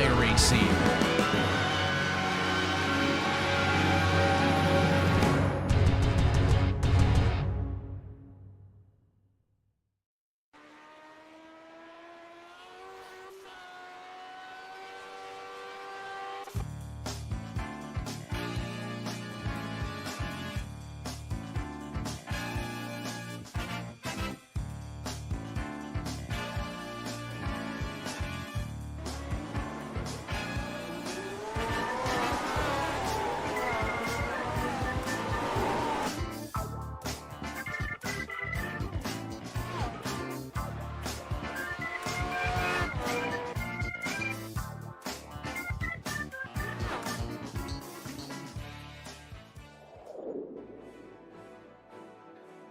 iRacing.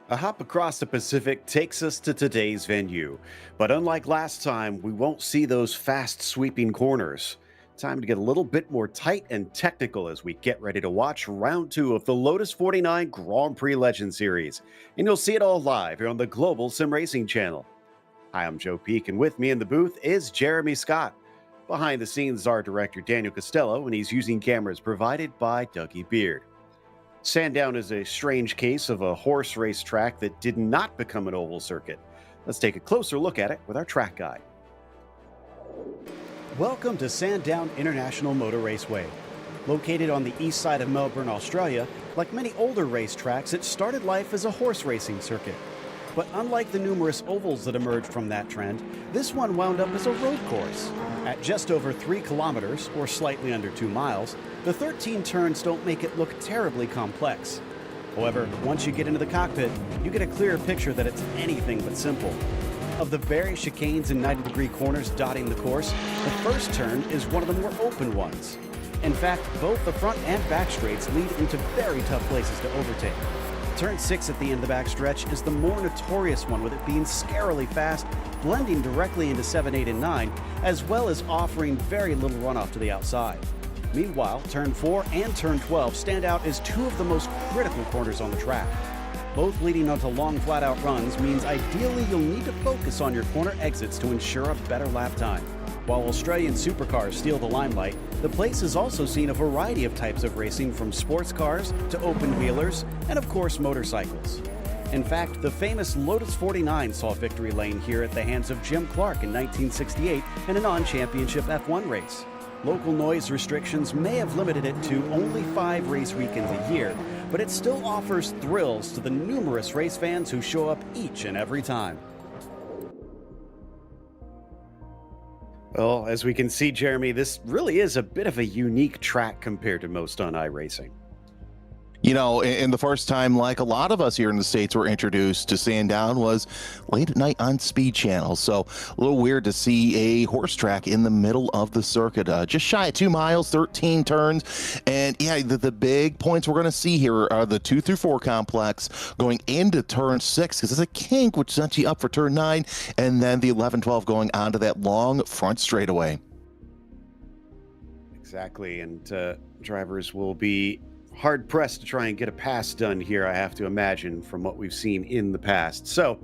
A hop across the Pacific takes us to today's venue. But unlike last time, we won't see those fast sweeping corners. Time to get a little bit more tight and technical as we get ready to watch round 2 of the Lotus 49 Grand Prix Legend Series. And you'll see it all live here on the Global Sim Racing channel. Hi, I'm Joe Peak, and with me in the booth is Jeremy Scott. Behind the scenes is our director Daniel Costello, and he's using cameras provided by Dougie Beard. Sandown is a strange case of a horse race track that did not become an oval circuit. Let's take a closer look at it with our track guide. Welcome to Sandown International Motor Raceway. Located on the east side of Melbourne, Australia, like many older racetracks, it started life as a horse racing circuit. But unlike the numerous ovals that emerged from that trend, this one wound up as a road course. At just over 3 kilometers, or slightly under 2 miles, the 13 turns don't make it look terribly complex. However, once you get into the cockpit, you get a clearer picture that it's anything but simple. Of the various chicanes and 90-degree corners dotting the course, the first turn is one of the more open ones. In fact, both the front and back straights lead into very tough places to overtake. Turn 6 at the end of the backstretch is the more notorious one, with it being scarily fast, blending directly into 7, 8, and 9, as well as offering very little runoff to the outside. Meanwhile, Turn 4 and Turn 12 stand out as 2 of the most critical corners on the track. Both leading onto long flat-out runs means ideally you'll need to focus on your corner exits to ensure a better lap time. While Australian supercars steal the limelight, the place has also seen a variety of types of racing, from sports cars to open-wheelers and, of course, motorcycles. In fact, the famous Lotus 49 saw victory lane here at the hands of Jim Clark in 1968 in a non-championship F1 race. Local noise restrictions may have limited it to only 5 race weekends a year, but it still offers thrills to the numerous race fans who show up each and every time. Well, as we can see, Jeremy, this really is a bit of a unique track compared to most on iRacing. You know, and the first time, like a lot of us here in the States, were introduced to Sandown was late at night on Speed Channel. So a little weird to see a horse track in the middle of the circuit. Just shy of 2 miles, 13 turns. And yeah, the big points we're going to see here are the 2 through 4 complex going into Turn 6, because it's a kink, which sets you up for Turn 9, and then the 11, 12 going onto that long front straightaway. Exactly, and drivers will be hard-pressed to try and get a pass done here, I have to imagine, from what we've seen in the past. So,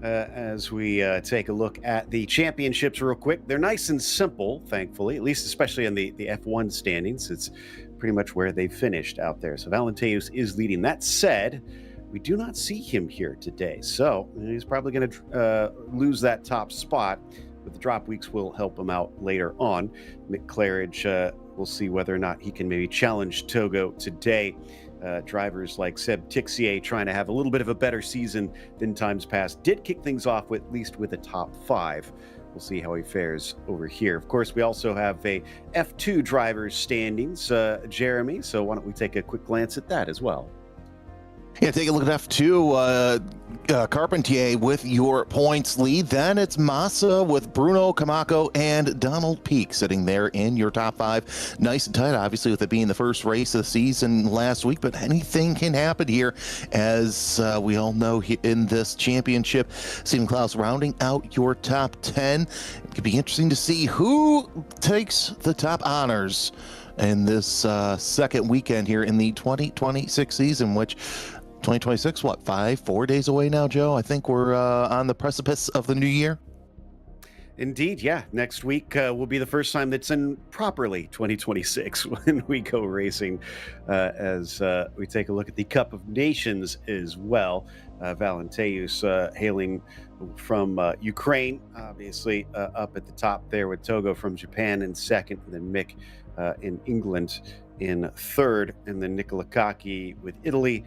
as we take a look at the championships real quick, they're nice and simple, thankfully, at least especially in the F1 standings. It's pretty much where they finished out there. So Valenteus is leading. That said, we do not see him here today. So he's probably going to lose that top spot, but the drop weeks will help him out later on. Mick Claridge, we'll see whether or not he can maybe challenge Togo today. Drivers like Seb Tixier, trying to have a little bit of a better season than times past, did kick things off with, at least with a top 5. We'll see how he fares over here. Of course, we also have a F2 drivers standings, Jeremy, so why don't we take a quick glance at that as well. Yeah, take a look at F2. Carpentier with your points lead. Then it's Massa with Bruno Camacho and Donald Peak sitting there in your top 5. Nice and tight, obviously, with it being the first race of the season last week, but anything can happen here, as we all know in this championship. Stephen Klaus rounding out your top 10. It could be interesting to see who takes the top honors in this second weekend here in the 2026 season, which 2026, what, 4 days away now, Joe? I think we're on the precipice of the new year. Indeed, yeah. Next week will be the first time that's in properly 2026 when we go racing, as we take a look at the Cup of Nations as well. Valenteus hailing from Ukraine, obviously up at the top there with Togo from Japan in second, and then Mick in England in third, and then Nicola Kaki with Italy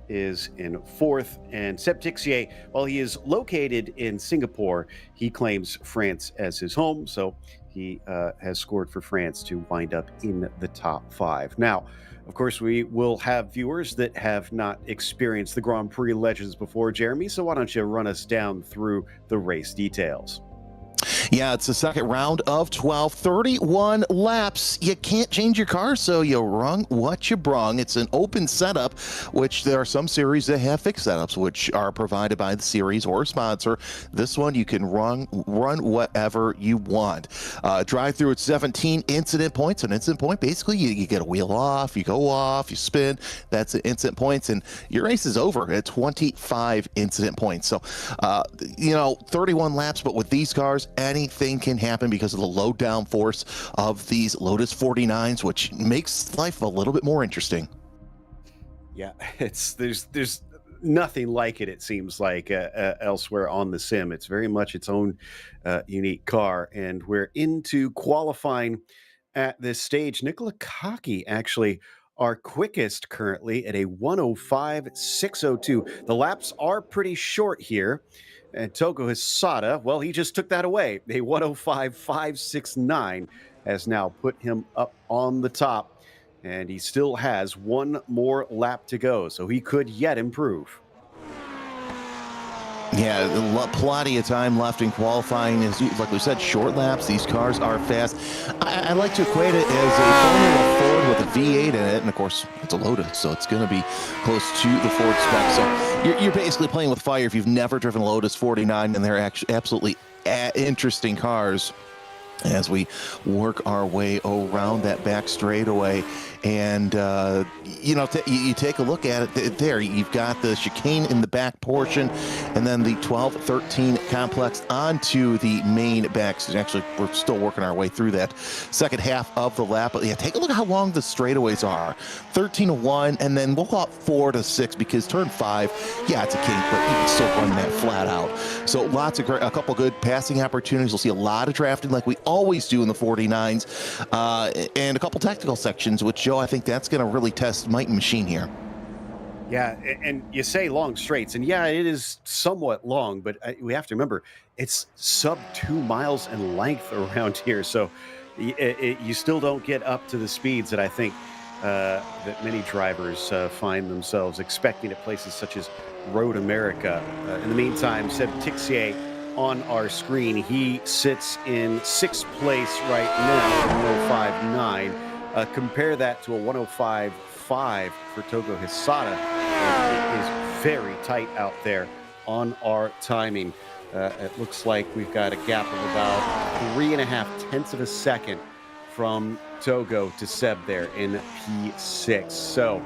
is in fourth. And Seb Tixier, while he is located in Singapore, he claims France as his home. So he has scored for France to wind up in the top five. Now, of course, we will have viewers that have not experienced the Grand Prix Legends before, Jeremy. So why don't you run us down through the race details? Yeah, it's the second round of 12, 31 laps. You can't change your car, so you rung what you brung. It's an open setup, which there are some series that have fixed setups, which are provided by the series or sponsor. This one, you can run whatever you want. Drive through at 17 incident points. An incident point, basically, you get a wheel off, you go off, you spin. That's the incident points, and your race is over at 25 incident points. So, 31 laps, but with these cars, anything can happen because of the low downforce of these Lotus 49s, which makes life a little bit more interesting. Yeah, there's nothing like it seems like elsewhere on the sim. It's very much its own unique car, and we're into qualifying at this stage. Nicola Kaki actually our quickest currently at a 105.602. The laps are pretty short here. And Togo Hisada, well, he just took that away. A 105.569 has now put him up on the top. And he still has one more lap to go, so he could yet improve. Yeah, plenty of time left in qualifying. Is like we said, short laps. These cars are fast. I like to equate it as a Formula Ford with a V8 in it, and of course, it's a Lotus, so it's going to be close to the Ford spec. So you're basically playing with fire if you've never driven a Lotus 49, and they're actually absolutely interesting cars as we work our way around that back straightaway. And, you take a look at it there. You've got the chicane in the back portion, and then the 12-13 complex onto the main back. Actually, we're still working our way through that second half of the lap. But yeah, take a look at how long the straightaways are. 13-1, and then we'll call it 4-6 because turn 5, yeah, it's a kink, but you can still run that flat out. So a couple good passing opportunities. We'll see a lot of drafting like we always do in the 49s, and a couple tactical sections, which I think that's going to really test Might and Machine here. Yeah, and you say long straights, and yeah, it is somewhat long, but we have to remember it's sub 2 miles in length around here, so you still don't get up to the speeds that I think that many drivers find themselves expecting at places such as Road America. In the meantime, Seb Tixier on our screen, he sits in 6th place right now, 105.9. Compare that to a 105.5 for Togo Hisada. It is very tight out there on our timing. It looks like we've got a gap of about 3.5 tenths of a second from Togo to Seb there in P6. So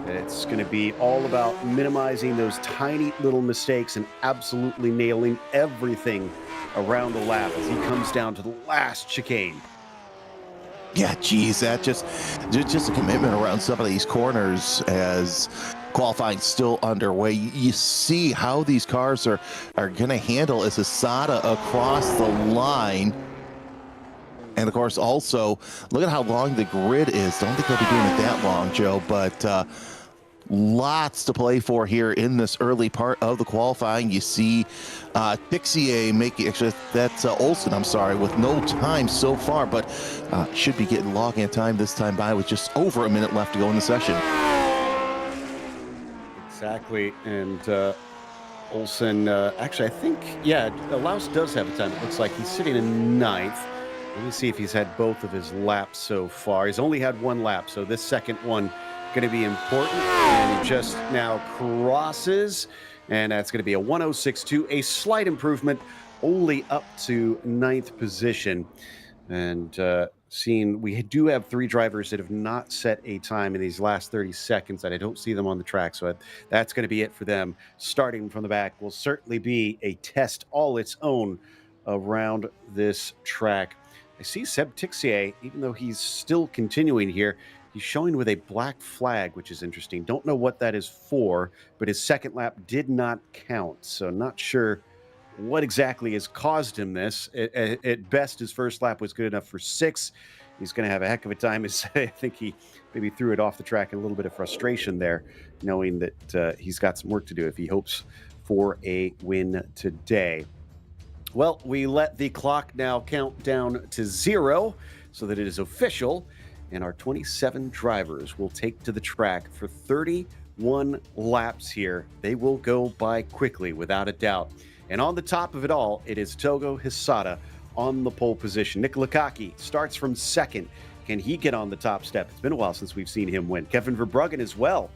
it's going to be all about minimizing those tiny little mistakes and absolutely nailing everything around the lap as he comes down to the last chicane. Yeah, geez, that just a commitment around some of these corners as qualifying still underway. You see how these cars are going to handle as Hisada across the line. And of course, also, look at how long the grid is. Don't think they'll be doing it that long, Joe, but lots to play for here in this early part of the qualifying. You see Tixier making, actually that's Olsen, I'm sorry, with no time so far, but should be getting login time this time by with just over a minute left to go in the session. Exactly, and Olsen, actually I think, yeah, Laus does have a time. It looks like he's sitting in 9th. Let me see if he's had both of his laps so far. He's only had one lap, so this second one going to be important, and he just now crosses, and that's going to be a 106.2, a slight improvement, only up to 9th position. And we do have 3 drivers that have not set a time in these last 30 seconds, and I don't see them on the track, so that's going to be it for them. Starting from the back will certainly be a test all its own around this track. I see Seb Tixier, even though he's still continuing here, he's showing with a black flag, which is interesting. Don't know what that is for, but his second lap did not count. So not sure what exactly has caused him this. At best, his first lap was good enough for 6. He's going to have a heck of a time. I think he maybe threw it off the track in a little bit of frustration there, knowing that he's got some work to do if he hopes for a win today. Well, we let the clock now count down to 0 so that it is official, and our 27 drivers will take to the track for 31 laps here. They will go by quickly, without a doubt. And on the top of it all, it is Togo Hisada on the pole position. Nick Lakaki starts from second. Can he get on the top step? It's been a while since we've seen him win. Kevin Verbruggen as well,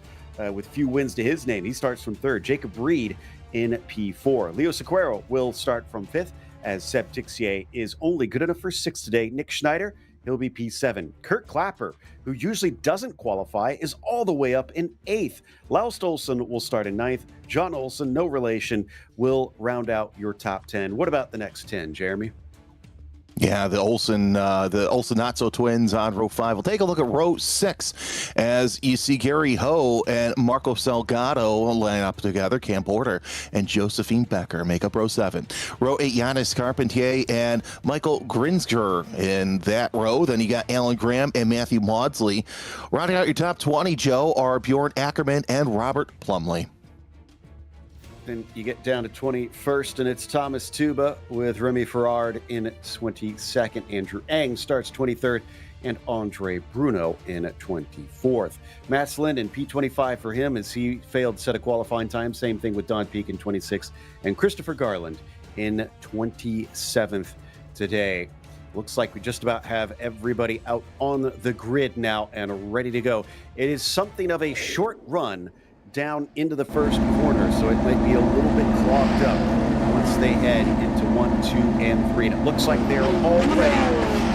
with few wins to his name. He starts from third. Jacob Reed in P4. Leo Sequeiro will start from 5th, as Seb Tixier is only good enough for 6th today. Nick Schneider, he'll be P7. Kurt Clapper, who usually doesn't qualify, is all the way up in 8th. Laust Olsen will start in 9th. John Olsen, no relation, will round out your top 10. What about the next 10, Jeremy? Yeah, the Olsen-Natso twins on row 5. We'll take a look at row 6 as you see Gary Ho and Marco Salgado line up together. Cam Porter and Josephine Becker make up row 7. Row 8, Yannis Carpentier and Michael Grinsker in that row. Then you got Alan Graham and Matthew Maudsley. Rounding out your top 20, Joe, are Bjorn Ackerman and Robert Plumley. Then you get down to 21st, and it's Thomas Tuba with Remy Ferrard in 22nd. Andrew Eng starts 23rd, and Andre Bruno in 24th. Mats Linden, P25 for him, as he failed to set a qualifying time. Same thing with Don Peak in 26th, and Christopher Garland in 27th today. Looks like we just about have everybody out on the grid now and ready to go. It is something of a short run down into the first corner, so it might be a little bit clogged up once they head into 1, 2, and 3. And it looks like they're all ready,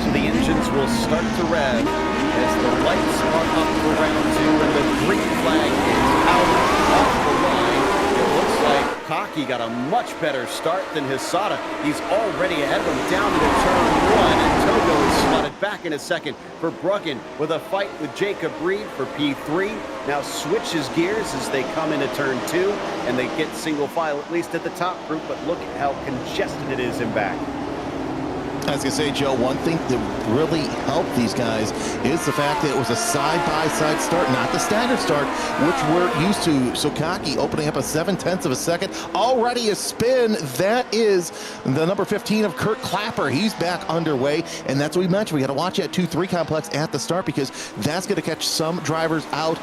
so the engines will start to rev as the lights are up for round 2 and the green flag is out off the line. It looks like Cocky got a much better start than Hisada. He's already ahead of him down into turn 1, and Togo is slotted back in a second for Bruggen with a fight with Jacob Reed for P3. Now switches gears as they come into turn 2, and they get single file, at least at the top group, but look at how congested it is in back. I was going to say, Joe, one thing that really helped these guys is the fact that it was a side-by-side start, not the staggered start, which we're used to. So Cocky opening up a 7/10 of a second. Already a spin. That is the number 15 of Kurt Clapper. He's back underway, and that's what we mentioned. We got to watch that 2-3 complex at the start because that's going to catch some drivers out.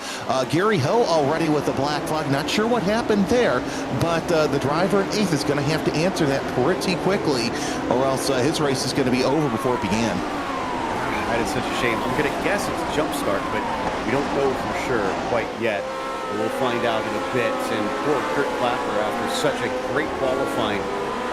Gary Hill already with the black flag. Not sure what happened there, but the driver in 8th is going to have to answer that pretty quickly, or else his race is going to be over before it began. That is such a shame. I'm going to guess it's a jump start, but we don't know for sure quite yet. We'll find out in a bit. And poor Kurt Clapper, after such a great qualifying,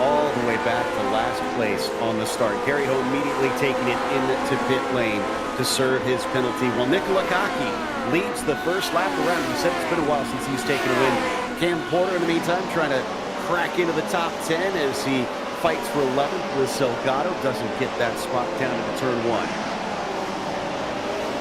all the way back to last place on the start. Gary Ho immediately taking it into pit lane to serve his penalty, while Nikola Kaki leads the first lap around. He said it's been a while since he's taken a win. Cam Porter, in the meantime, trying to crack into the top 10 as he fights for 11th with Salgado, doesn't get that spot down into turn 1.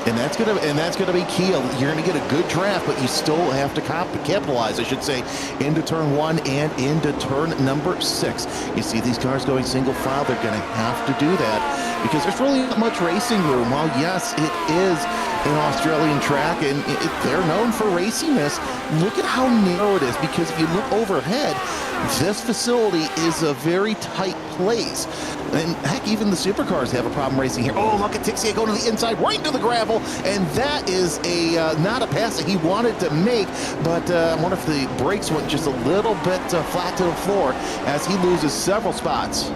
And that's gonna be key. You're gonna get a good draft, but you still have to capitalize, I should say, into turn 1 and into turn number 6. You see these cars going single file. They're gonna have to do that because there's really not much racing room. While yes, it is an Australian track and they're known for raciness, look at how narrow it is, because if you look overhead, this facility is a very tight place. And heck, even the supercars have a problem racing here. Oh, look at Tixier going to the inside, right into the gravel, and that is not a pass that he wanted to make, but I wonder if the brakes went just a little bit flat to the floor as he loses several spots.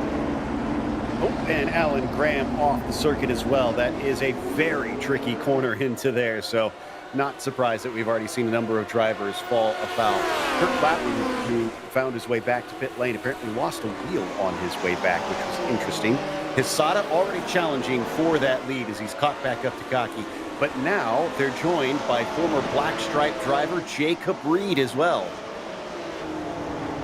Oh, and Alan Graham off the circuit as well. That is a very tricky corner into there, so not surprised that we've already seen a number of drivers fall afoul. Kurt Clapper, who found his way back to pit lane, apparently lost a wheel on his way back, which was interesting. Hisada already challenging for that lead as he's caught back up to Cocky. But now they're joined by former Black Stripe driver Jacob Reed as well.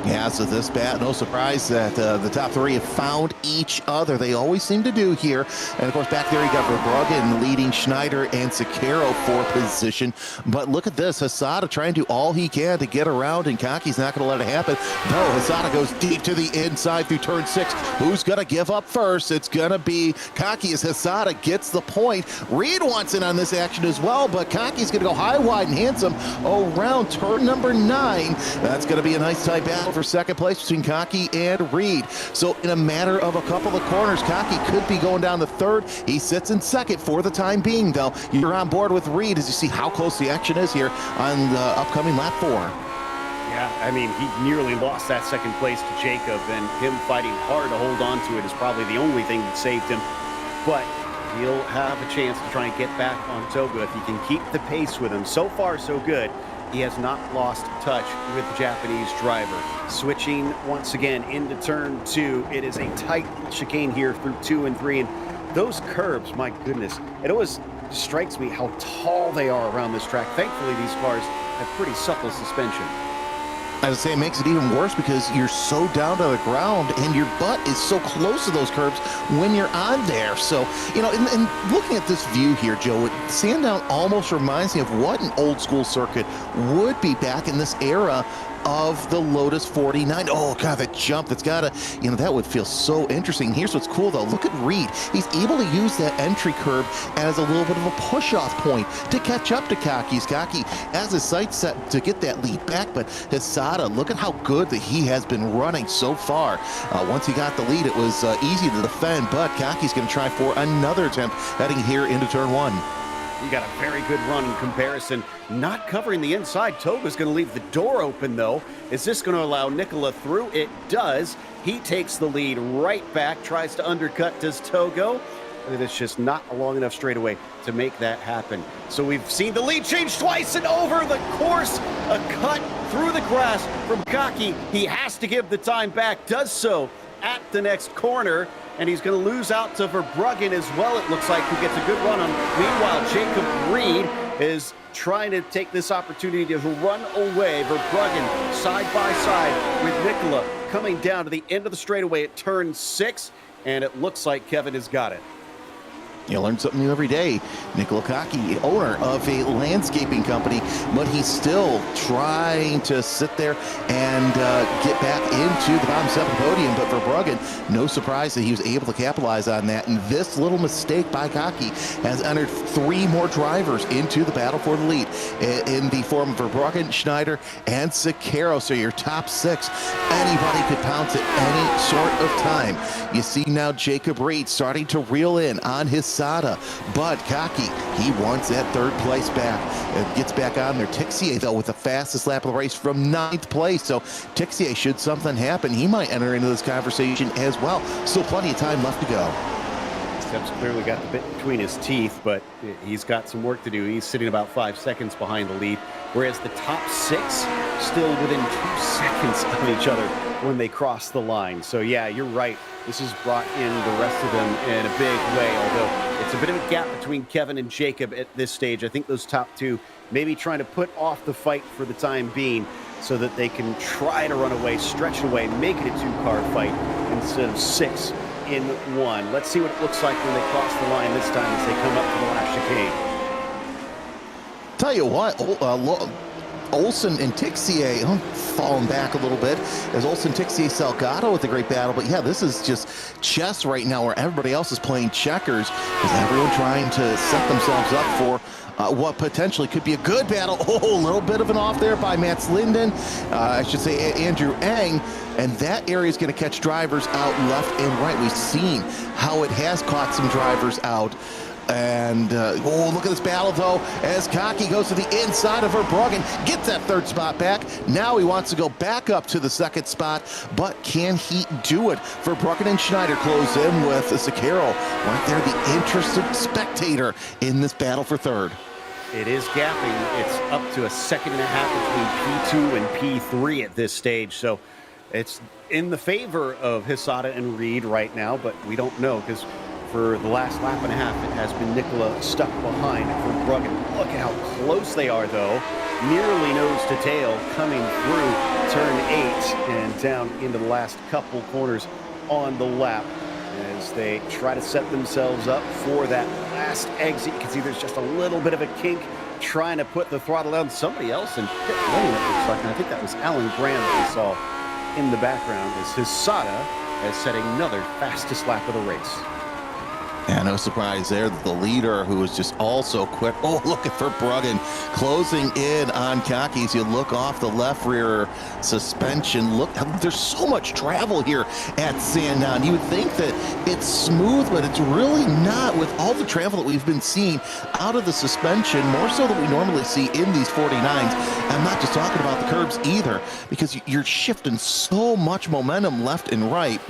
Yeah, so this no surprise that the top three have found each other. They always seem to do here. And of course, back there you got Verbruggen leading Schneider and Sakaro for position. But look at this, Hesada trying to do all he can to get around, and Kaki's not going to let it happen. No, Hesada goes deep to the inside through turn 6. Who's going to give up first? It's going to be Kaki as Hesada gets the point. Reed wants in on this action as well, but Kaki's going to go high, wide, and handsome around turn number 9. That's going to be a nice tight battle for second place between Kaki and Reed. So in a matter of a couple of corners, Kaki could be going down to third. He sits in second for the time being, though. You're on board with Reed as you see how close the action is here on the upcoming lap 4. Yeah, I mean, he nearly lost that second place to Jacob, and him fighting hard to hold on to it is probably the only thing that saved him. But he'll have a chance to try and get back on Toga if he can keep the pace with him. So far, so good. He has not lost touch with the Japanese driver. Switching once again into turn 2. It is a tight chicane here through 2 and 3. And those curbs, my goodness, it always strikes me how tall they are around this track. Thankfully, these cars have pretty supple suspension. I would say it makes it even worse because you're so down to the ground and your butt is so close to those curbs when you're on there. So, you know, and looking at this view here, Joe, Sandown almost reminds me of what an old school circuit would be back in this era of the Lotus 49. Oh, God, that jump, that's got to, you know, that would feel so interesting. Here's what's cool, though. Look at Reed. He's able to use that entry curve as a little bit of a push-off point to catch up to Kaki. Kaki has his sights set to get that lead back, but Hesada, look at how good that he has been running so far. Once he got the lead, it was easy to defend, but Kaki's going to try for another attempt heading here into turn 1. You got a very good run in comparison. Not covering the inside. Toga's going to leave the door open, though. Is this going to allow Nicola through? It does. He takes the lead right back, tries to undercut. Does Togo? It's just not a long enough straightaway to make that happen. So we've seen the lead change twice and over the course. A cut through the grass from Kaki. He has to give the time back. Does so at the next corner. And he's going to lose out to Verbruggen as well, it looks like, who gets a good run on. Meanwhile, Jacob Reed is trying to take this opportunity to run away. Verbruggen side by side with Nicola coming down to the end of the straightaway at turn 6. And it looks like Kevin has got it. You learn something new every day. Nicola Kaki, owner of a landscaping company, but he's still trying to sit there and get back into the bottom 7 podium. But for Verbruggen, no surprise that he was able to capitalize on that. And this little mistake by Kaki has entered 3 more drivers into the battle for the lead in the form of Verbruggen, Schneider, and Sakaro. So your top 6, anybody could pounce at any sort of time. You see now Jacob Reed starting to reel in on his but Kaki, he wants that 3rd place back. It gets back on there. Tixier, though, with the fastest lap of the race from 9th place. So Tixier, should something happen, he might enter into this conversation as well. Still plenty of time left to go. Steps clearly got the bit between his teeth, but he's got some work to do. He's sitting about 5 seconds behind the lead, whereas the top 6 still within 2 seconds of each other when they cross the line. So yeah, you're right. This has brought in the rest of them in a big way, although it's a bit of a gap between Kevin and Jacob at this stage. I think those top 2 maybe trying to put off the fight for the time being so that they can try to run away, stretch it away, make it a 2-car fight instead of 6 in 1. Let's see what it looks like when they cross the line this time as they come up to the last chicane. Tell you what, Olsen and Tixier falling back a little bit as Olsen, Tixier, Salgado with a great battle. But yeah, this is just chess right now where everybody else is playing checkers. Is everyone trying to set themselves up for what potentially could be a good battle? Oh, a little bit of an off there by Mats Linden. I should say Andrew Eng. And that area is going to catch drivers out left and right. We've seen how it has caught some drivers out. And, oh, look at this battle, though, as Kaki goes to the inside of Verbruggen, gets that 3rd spot back. Now he wants to go back up to the 2nd spot, but can he do it? Verbruggen and Schneider close in with Sakaro right there, the interested spectator in this battle for 3rd. It is gapping. It's up to a 1.5 seconds between P2 and P3 at this stage. So it's in the favor of Hesada and Reed right now, but we don't know because for the last lap and a half, it has been Nicola stuck behind Verbruggen. Look at how close they are, though. nearly nose to tail coming through turn 8 and down into the last couple corners on the lap as they try to set themselves up for that last exit. You can see there's just a little bit of a kink trying to put the throttle down. Somebody else in pit lane, it looks like, and I think that was Alan Graham that we saw in the background as Hisada has set another fastest lap of the race. Yeah, no surprise there that the leader, who was just also quick. Oh, looking for Bruggen, closing in on Kaki as you look off the left rear suspension. Look, there's so much travel here at Sandown. You would think that it's smooth, but it's really not with all the travel that we've been seeing out of the suspension, more so than we normally see in these 49s. I'm not just talking about the curbs either, because you're shifting so much momentum left and right.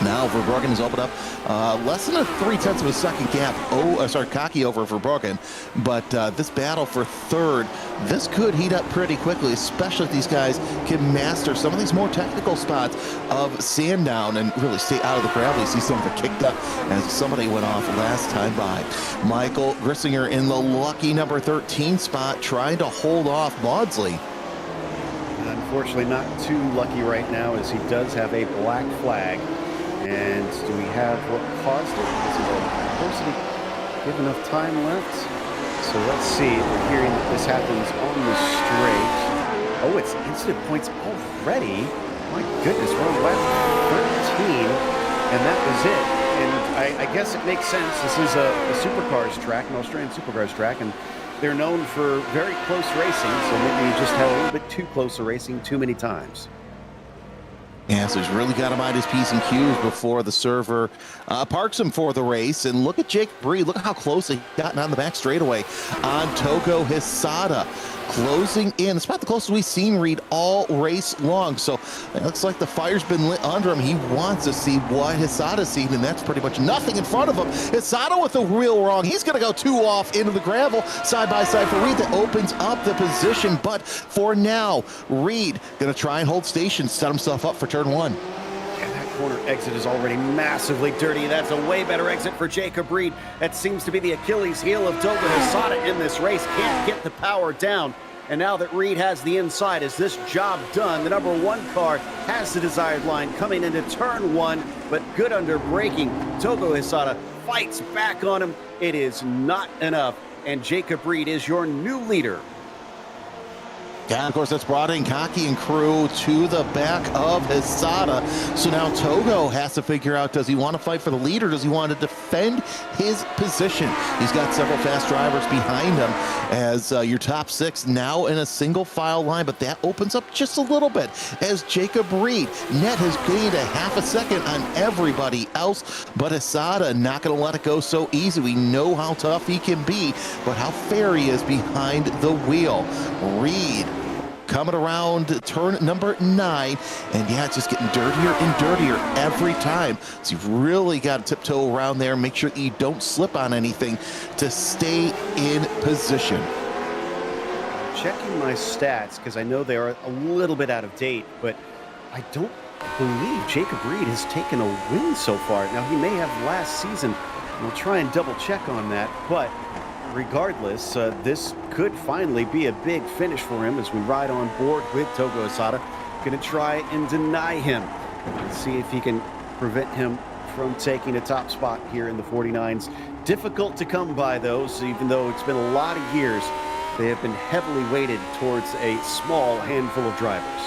Now Verbruggen has opened up less than a 0.3 of a second gap. Kaki over Verbruggen. But this battle for third, this could heat up pretty quickly, especially if these guys can master some of these more technical spots of Sandown and really stay out of the gravel. You see some of it kicked up as somebody went off last time by. Michael Grissinger in the lucky number 13 spot, trying to hold off Maudsley. Unfortunately, not too lucky right now, as he does have a black flag. And do we have what caused it? Is it supposed to give enough time left? So let's see. We're hearing that this happens on the straight. Oh, it's incident points already. My goodness, we're on lap 13, and that was it. And I guess it makes sense. This is a supercars track, an Australian supercars track, and they're known for very close racing, so maybe you just had a little bit too close a racing too many times. Yeah, so he's really got to mind his P's and Q's before the server parks him for the race. And look at Jake Bree. Look at how close he gotten on the back straightaway on Togo Hisada. Closing in. It's about the closest we've seen Reed all race long. So it looks like the fire's been lit under him. He wants to see what Hisada's seen, and that's pretty much nothing in front of him. Hisada with the wheel wrong. He's going to go 2 off into the gravel, side by side for Reed. That opens up the position. But for now, Reed going to try and hold station, set himself up for turn 1. And that corner exit is already massively dirty. That's a way better exit for Jacob Reed. That seems to be the Achilles heel of Togo Hisada in this race. Can't get the power down. And now that Reed has the inside, is this job done? The number 1 car has the desired line coming into turn 1, but good under braking. Togo Hisada fights back on him. It is not enough, and Jacob Reed is your new leader. Yeah, of course, that's brought in Kaki and crew to the back of Hisada. So now Togo has to figure out, does he want to fight for the lead or does he want to defend his position? He's got several fast drivers behind him as your top 6 now in a single file line, but that opens up just a little bit as Jacob Reed net has gained a half a second on everybody else, but Hisada not going to let it go so easy. We know how tough he can be, but how fair he is behind the wheel. Reed coming around turn number 9, and yeah, it's just getting dirtier and dirtier every time. So you've really got to tiptoe around there, make sure that you don't slip on anything to stay in position. Checking my stats, because I know they are a little bit out of date, but I don't believe Jacob Reed has taken a win so far. Now, he may have last season, and we'll try and double check on that, but regardless, this could finally be a big finish for him as we ride on board with Togo Hisada. Going to try and deny him and see if he can prevent him from taking a top spot here in the 49s. Difficult to come by those, even though it's been a lot of years. They have been heavily weighted towards a small handful of drivers.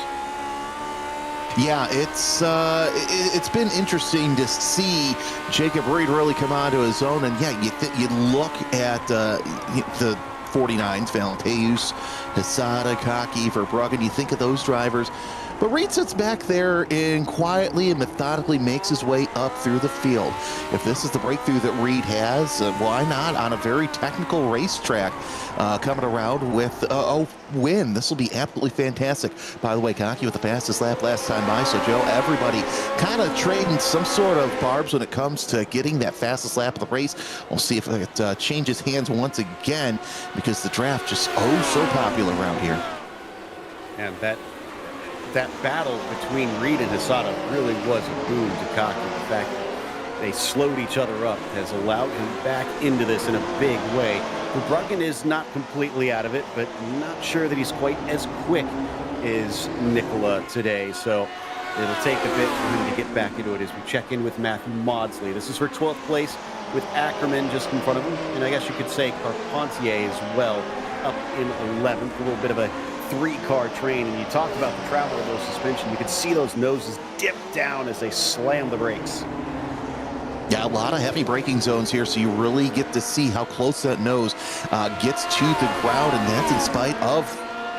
Yeah, it's been interesting to see Jacob Reed really come onto his own, and yeah, you look at the 49s, Valenteus, Hisada, Kaki, Verbruggen, you think of those drivers, but Reed sits back there and quietly and methodically makes his way up through the field. If this is the breakthrough that Reed has, why not on a very technical racetrack coming around with a win? This will be absolutely fantastic. By the way, Kaki with the fastest lap last time by, so Joe, everybody kind of trading some sort of barbs when it comes to getting that fastest lap of the race. We'll see if it changes hands once again, because the draft just so popular around here. And that battle between Reed and Hisada really was a boon to Kaki. The fact that they slowed each other up has allowed him back into this in a big way. Verbruggen is not completely out of it, but not sure that he's quite as quick as Nicola today. So it'll take a bit for him to get back into it as we check in with Matthew Maudsley. This is for 12th place with Ackerman just in front of him. And I guess you could say Carpentier as well up in 11th. A little bit of a three-car train. And you talked about the travel of those suspension. You could see those noses dip down as they slam the brakes. Yeah, a lot of heavy braking zones here, so you really get to see how close that nose gets to the ground, and that's in spite of,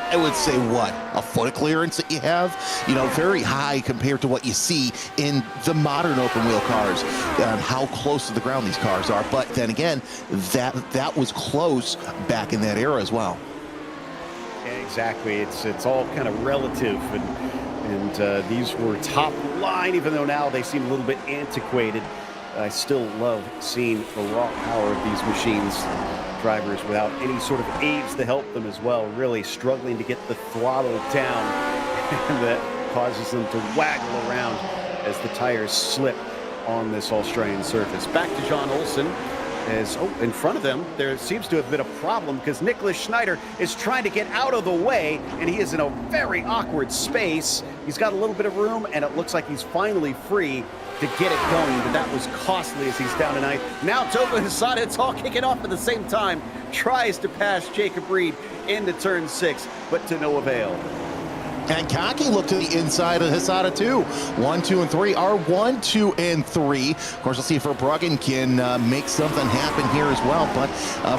I would say, what, a foot of clearance that you have? You know, very high compared to what you see in the modern open-wheel cars, and how close to the ground these cars are. But then again, that was close back in that era as well. Yeah, exactly. It's all kind of relative, and these were top line, even though now they seem a little bit antiquated. I still love seeing the raw power of these machines. Drivers without any sort of aids to help them as well, really struggling to get the throttle down, and that causes them to waggle around as the tires slip on this Australian surface. Back to John Olsen. As in front of them, there seems to have been a problem because Nicholas Schneider is trying to get out of the way, and he is in a very awkward space. He's got a little bit of room, and it looks like he's finally free to get it going, but that was costly as he's down to ninth. Now Togo Hisada, it's all kicking off at the same time, tries to pass Jacob Reed into turn 6, but to no avail. And Kaki looked to the inside of Hisada too. 1, 2, and 3 are 1, 2, and 3. Of course, we'll see if Verbruggen can make something happen here as well. But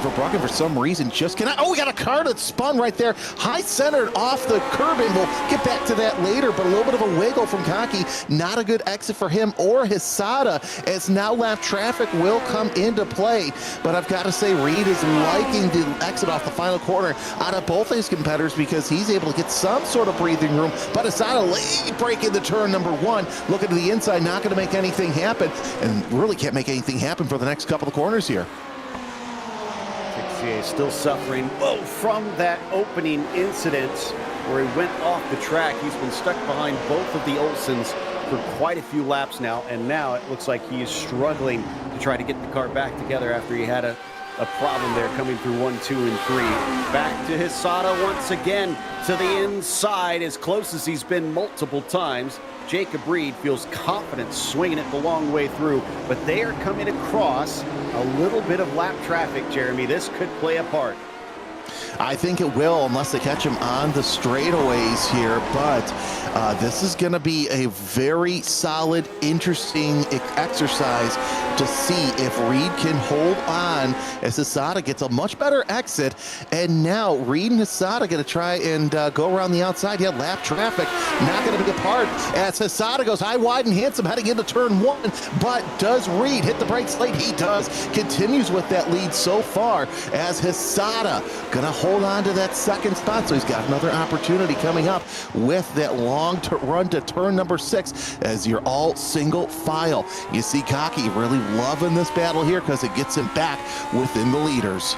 Verbruggen, for some reason, just cannot. Oh, we got a car that spun right there, high centered off the curb, and we'll get back to that later. But a little bit of a wiggle from Kaki. Not a good exit for him or Hisada, as now lap traffic will come into play. But I've got to say, Reed is liking the exit off the final corner out of both his competitors because he's able to get some sort of breathing room. But Hisada late break into turn number 1, looking to the inside, not going to make anything happen, and really can't make anything happen for the next couple of corners here. Tixier still suffering from that opening incident where he went off the track. He's been stuck behind both of the Olsens for quite a few laps now, and now it looks like he is struggling to try to get the car back together after he had a problem there coming through 1, 2, and 3. Back to Hisada once again to the inside, as close as he's been multiple times. Jacob Reed feels confident swinging it the long way through, but they are coming across a little bit of lap traffic, Jeremy. This could play a part. I think it will, unless they catch him on the straightaways here, but this is going to be a very solid, interesting exercise to see if Reed can hold on as Hisada gets a much better exit. And now Reed and Hisada going to try and go around the outside. Yeah, lap traffic not going to be a part as Hisada goes high, wide, and handsome heading into turn 1. But does Reed hit the brakes late? He does. Continues with that lead so far as Hisada going to hold on to that second spot. So he's got another opportunity coming up with that long run to turn number 6 as you're all single file. You see Kaki really loving this battle here because it gets him back within the leaders.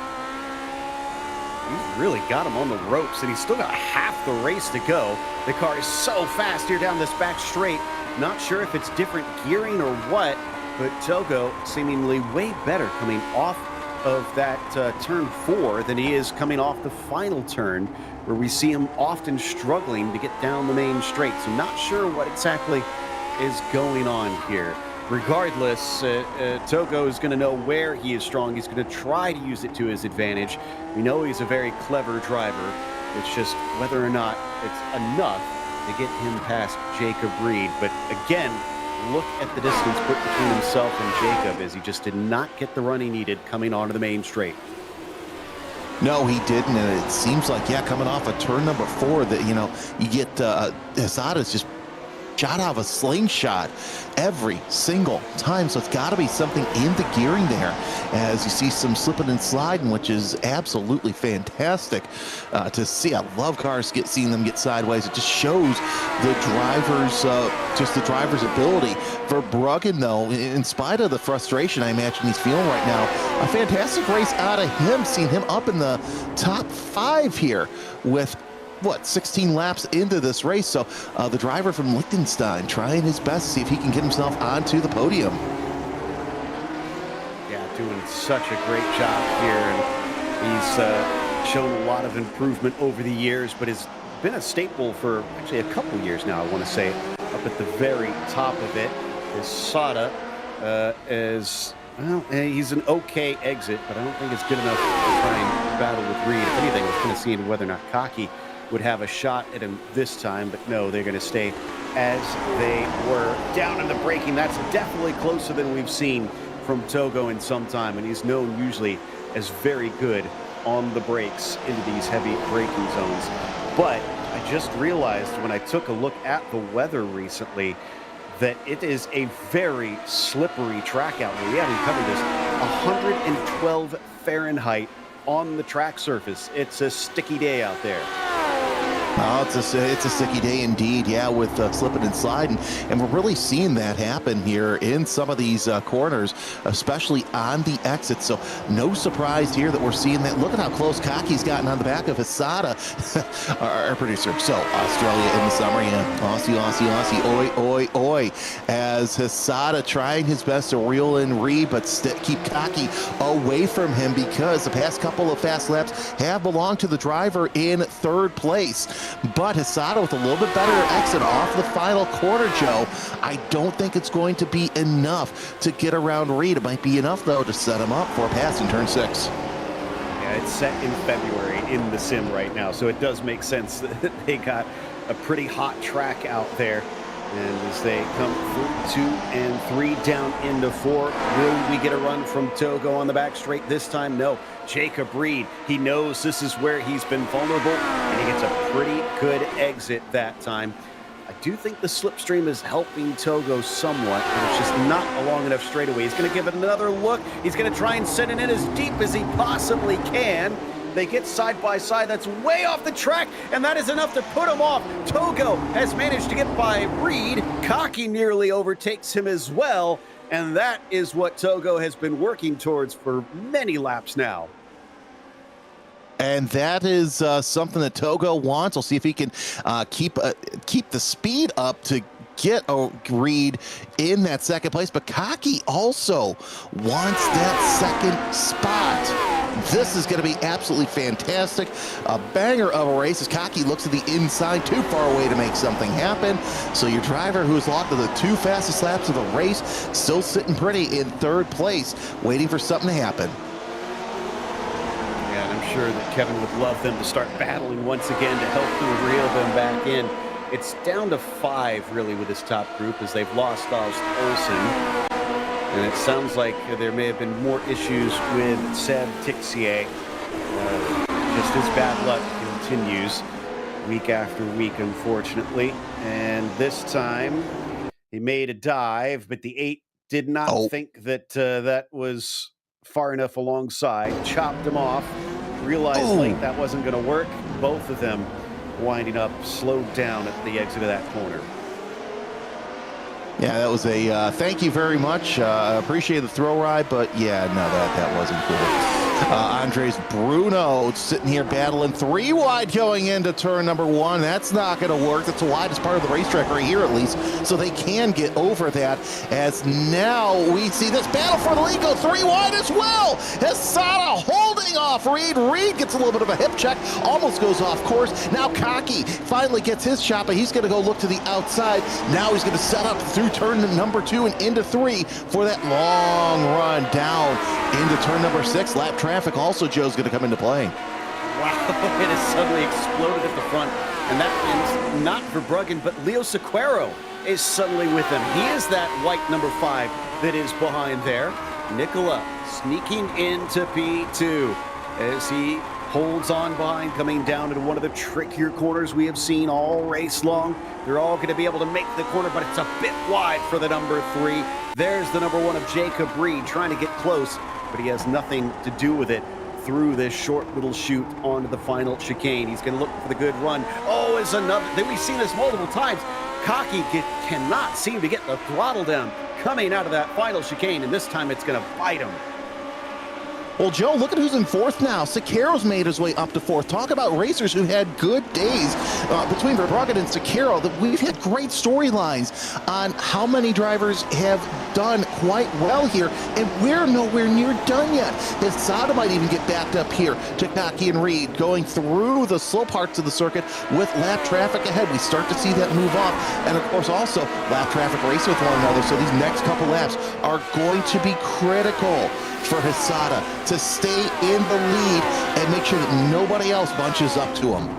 He's really got him on the ropes, and he's still got half the race to go. The car is so fast here down this back straight. Not sure if it's different gearing or what, but Togo seemingly way better coming off of that turn 4 than he is coming off the final turn, where we see him often struggling to get down the main straight. So not sure what exactly is going on here. Regardless, Togo is going to know where he is strong. He's going to try to use it to his advantage. We know he's a very clever driver. It's just whether or not it's enough to get him past Jacob Reed. But again, look at the distance put between himself and Jacob as he just did not get the run he needed coming onto the main straight. No, he didn't, and it seems like, yeah, coming off of turn number 4, that, you know, you get Hisada's just shot out of a slingshot every single time. So it's got to be something in the gearing there, as you see some slipping and sliding, which is absolutely fantastic to see. I love cars seeing them get sideways. It just shows the driver's ability. Verbruggen, though, in spite of the frustration I imagine he's feeling right now, a fantastic race out of him, seeing him up in the top 5 here with 16 laps into this race. So the driver from Liechtenstein trying his best to see if he can get himself onto the podium. Yeah, doing such a great job here. And He's shown a lot of improvement over the years, but has been a staple for actually a couple years now, I want to say, up at the very top of it. Is Sada is, well, he's an okay exit, but I don't think it's good enough to try and battle with Reed. If anything, I was kind of seeing whether or not Kaki would have a shot at him this time, but no, they're going to stay as they were. Down in the braking, that's definitely closer than we've seen from Togo in some time, and he's known usually as very good on the brakes into these heavy braking zones. But I just realized when I took a look at the weather recently that it is a very slippery track out there. We haven't covered this. 112 Fahrenheit on the track surface. It's a sticky day out there. Oh, it's a sticky day indeed, yeah, with slipping and sliding. And we're really seeing that happen here in some of these corners, especially on the exit. So no surprise here that we're seeing that. Look at how close Kaki's gotten on the back of Hisada, our producer. So Australia in the summer, yeah, Aussie, oi, oi. As Hisada trying his best to reel in Reed, but keep Kaki away from him because the past couple of fast laps have belonged to the driver in third place. But Hisada with a little bit better exit off the final corner, Joe. I don't think it's going to be enough to get around Reed. It might be enough, though, to set him up for a pass in turn 6. Yeah, it's set in February in the sim right now, so it does make sense that they got a pretty hot track out there. And as they come through 2 and 3 down into 4, will we get a run from Togo on the back straight this time? No. Jacob Reed, he knows this is where he's been vulnerable, and he gets a pretty good exit that time. I do think the slipstream is helping Togo somewhat, but it's just not a long enough straightaway. He's going to give it another look. He's going to try and send it in as deep as he possibly can. They get side by side. That's way off the track, and that is enough to put him off. Togo has managed to get by Reed. Kaki nearly overtakes him as well, and that is what Togo has been working towards for many laps now. And that is something that Togo wants. We'll see if he can keep the speed up to get a Reed in that second place. But Kaki also wants that second spot. This is going to be absolutely fantastic. A banger of a race as Kaki looks at the inside, too far away to make something happen. So your driver, who is locked to the 2 fastest laps of the race, still sitting pretty in third place, waiting for something to happen. Yeah, and I'm sure that Kevin would love them to start battling once again to help them reel them back in. It's down to 5, really, with this top group as they've lost Olsen. And it sounds like there may have been more issues with Seb Tixier. Just his bad luck continues week after week, unfortunately. And this time, he made a dive, but the 8 did not think that that was far enough alongside. Chopped him off. Realized late that wasn't going to work. Both of them winding up slowed down at the exit of that corner. Yeah, that was a thank you very much. Appreciate the throw ride, but yeah, no, that wasn't cool. Andres Bruno sitting here battling 3 wide going into turn number 1. That's not going to work. That's the widest part of the racetrack right here, at least, so they can get over that. As now we see this battle for the lead go 3 wide as well. Hisada holding off Reed. Reed gets a little bit of a hip check, almost goes off course. Now Kaki finally gets his shot, but he's going to go look to the outside. Now he's going to set up through turn number 2 and into 3 for that long run down into turn number 6. Lap traffic also, Joe's going to come into play. Wow, it has suddenly exploded at the front. And that means not Verbruggen, but Leo Sequeiro is suddenly with them. He is that white number 5 that is behind there. Nicola sneaking into P2 as he holds on behind, coming down into one of the trickier corners we have seen all race long. They're all going to be able to make the corner, but it's a bit wide for the number 3. There's the number 1 of Jacob Reed trying to get close, but he has nothing to do with it through this short little chute onto the final chicane. He's going to look for the good run. Oh, is another. We've seen this multiple times. Kaki cannot seem to get the throttle down coming out of that final chicane, and this time it's going to bite him. Well, Joe, look at who's in 4th now. Sequeiro's made his way up to 4th. Talk about racers who had good days between Verbruggen and Sequeiro. We've had great storylines on how many drivers have done quite well here, and we're nowhere near done yet. Hisada might even get backed up here to Kaki and Reed, going through the slow parts of the circuit with lap traffic ahead. We start to see that move off, and of course also lap traffic race with one another, so these next couple laps are going to be critical for Hisada to stay in the lead and make sure that nobody else bunches up to him.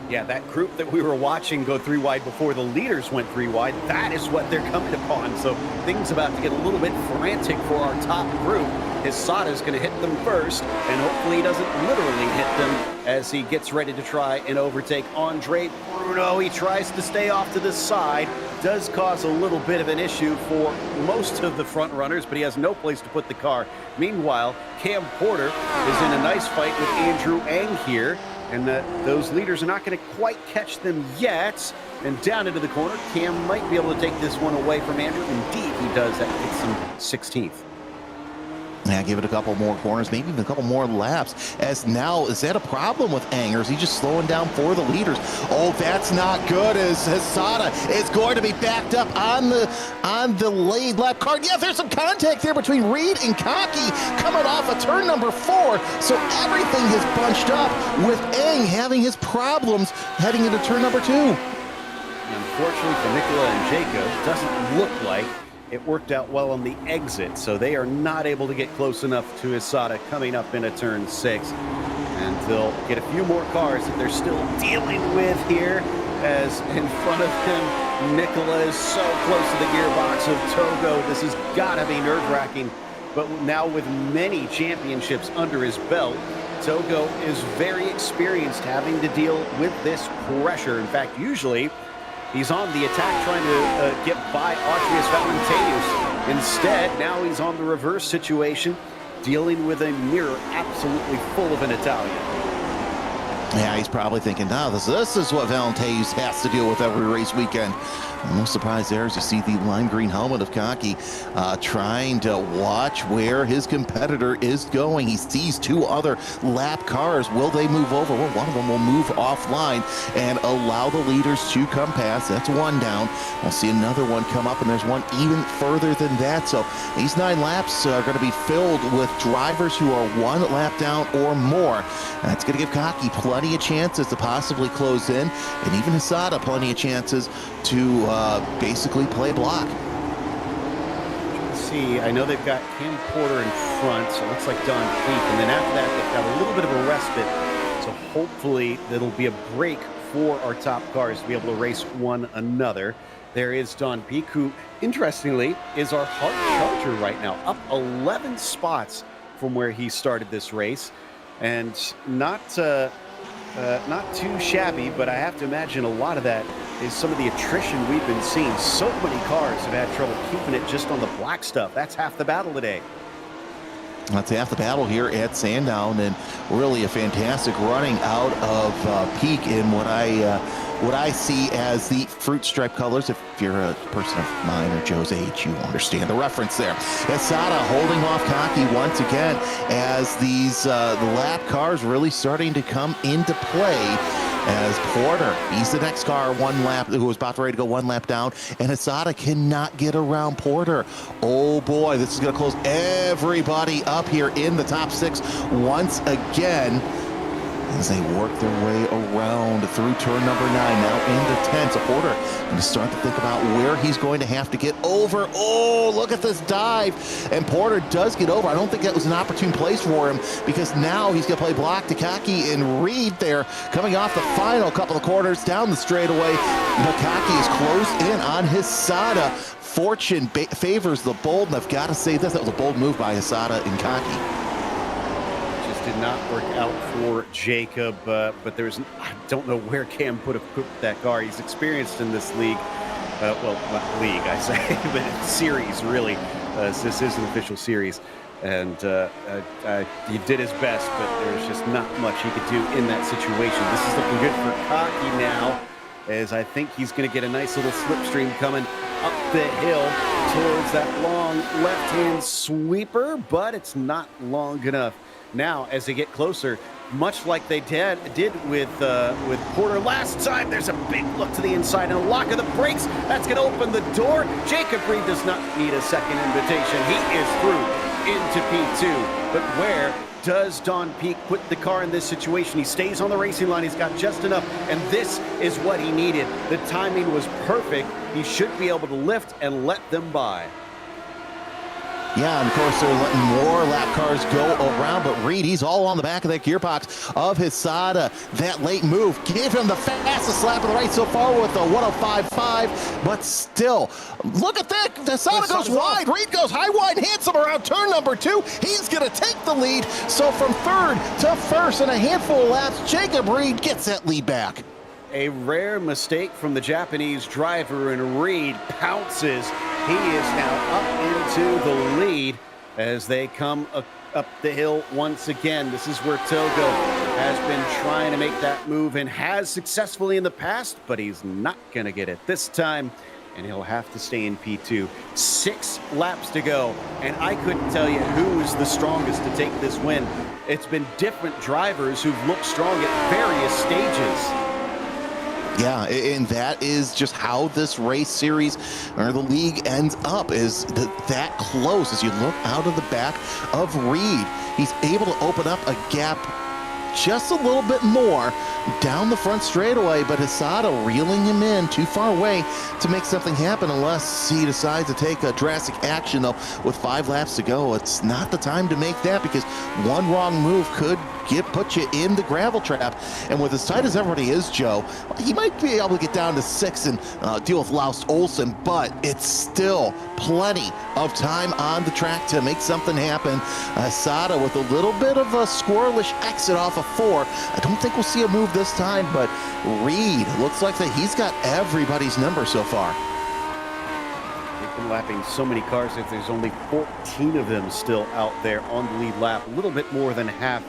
Yeah, that group that we were watching go 3 wide before the leaders went 3 wide, that is what they're coming upon. So things about to get a little bit frantic for our top group. Hisada is going to hit them first, and hopefully he doesn't literally hit them as he gets ready to try and overtake Andre Bruno. He tries to stay off to the side. Does cause a little bit of an issue for most of the front runners, but he has no place to put the car. Meanwhile, Cam Porter is in a nice fight with Andrew Ang here, and those leaders are not going to quite catch them yet. And down into the corner, Cam might be able to take this one away from Andrew. Indeed, he does. That gets him 16th. Yeah, give it a couple more corners, maybe even a couple more laps. As now, is that a problem with Anger? Is he just slowing down for the leaders? Oh, that's not good, as Hisada is going to be backed up on the lead lap car. Yeah, there's some contact there between Reed and Kaki coming off of turn number 4. So everything is bunched up with Ang having his problems heading into turn number 2. Unfortunately for Nicola and Jacob, it doesn't look like it worked out well on the exit, so they are not able to get close enough to Hisada coming up into turn 6. And they'll get a few more cars that they're still dealing with here, as in front of him, Nicola is so close to the gearbox of Togo. This has got to be nerve-wracking, but now with many championships under his belt, Togo is very experienced having to deal with this pressure. In fact, usually he's on the attack trying to get by Austrias Valentinius. Instead, now he's on the reverse situation, dealing with a mirror absolutely full of an Italian. Yeah, he's probably thinking, now this is what Valentinius has to deal with every race weekend. No surprise there as you see the lime green helmet of Kaki trying to watch where his competitor is going. He sees 2 other lap cars. Will they move over? Well, one of them will move offline and allow the leaders to come past. That's 1 down. We'll see another one come up, and there's one even further than that. So these 9 laps are going to be filled with drivers who are 1 lap down or more. That's going to give Kaki plenty of chances to possibly close in, and even Hisada plenty of chances to basically play block. Let's see, I know they've got Cam Porter in front, so it looks like Don Peak, and then after that they've got a little bit of a respite, so hopefully that'll be a break for our top cars to be able to race one another. There is Don Peak, who interestingly is our hard charger right now, up 11 spots from where he started this race, and not too shabby, but I have to imagine a lot of that is some of the attrition we've been seeing. So many cars have had trouble keeping it just on the black stuff. That's half the battle today. That's half the battle here at Sandown, and really a fantastic running out of Peak in what I see as the fruit stripe colors. If you're a person of mine or Joe's age, you understand the reference there. Hisada holding off Kaki once again as these the lap cars really starting to come into play. As Porter, he's the next car who was about ready to go 1 lap down, and Hisada cannot get around Porter. Oh boy, this is going to close everybody up here in the top 6 once again, as they work their way around through turn number 9, now into 10. So Porter going to start to think about where he's going to have to get over. Oh, look at this dive. And Porter does get over. I don't think that was an opportune place for him, because now he's going to play block to Kaki and Reed there, coming off the final couple of quarters down the straightaway. But Kaki is closed in on Hisada. Fortune favors the bold, and I've got to say this, that was a bold move by Hisada and Kaki. Did not work out for Jacob, but I don't know where Cam put that car. He's experienced in this league. Well, not league, I say, but series, really. This is an official series. And he did his best, but there's just not much he could do in that situation. This is looking good for Kaki now, as I think he's going to get a nice little slipstream coming up the hill towards that long left-hand sweeper, but it's not long enough. Now, as they get closer much like they did with Porter last time. There's a big look to the inside and a lock of the brakes. That's going to open the door. Jacob Reed does not need a second invitation. He is through into P2. But where does Don Peak put the car in this situation? He stays on the racing line. He's got just enough, and this is what he needed. The timing was perfect. He should be able to lift and let them by. Yeah, and of course they're letting more lap cars go around, but Reed, he's all on the back of that gearbox of his Sada. That late move gave him the fastest lap of the race so far with a 105.5, but still, look at that. The Sada goes wide. Reed goes high, wide, hits him around turn number 2. He's going to take the lead. So from third to first in a handful of laps, Jacob Reed gets that lead back. A rare mistake from the Japanese driver, and Reed pounces. He is now up into the lead as they come up the hill once again. This is where Togo has been trying to make that move and has successfully in the past, but he's not going to get it this time, and he'll have to stay in P2. 6 laps to go, and I couldn't tell you who is the strongest to take this win. It's been different drivers who've looked strong at various stages. Yeah, and that is just how this race series or the league ends up, is that close. As you look out of the back of Reed, he's able to open up a gap just a little bit more down the front straightaway, but Hisada reeling him in too far away to make something happen unless he decides to take a drastic action, though. With 5 laps to go, it's not the time to make that, because one wrong move could put you in the gravel trap. And with as tight as everybody is, Joe, he might be able to get down to 6 and deal with Laust Olsen, but it's still plenty of time on the track to make something happen. Hisada with a little bit of a squirrelish exit off of 4. I don't think we'll see a move this time, but Reed looks like that he's got everybody's number so far. They've been lapping so many cars that there's only 14 of them still out there on the lead lap, a little bit more than half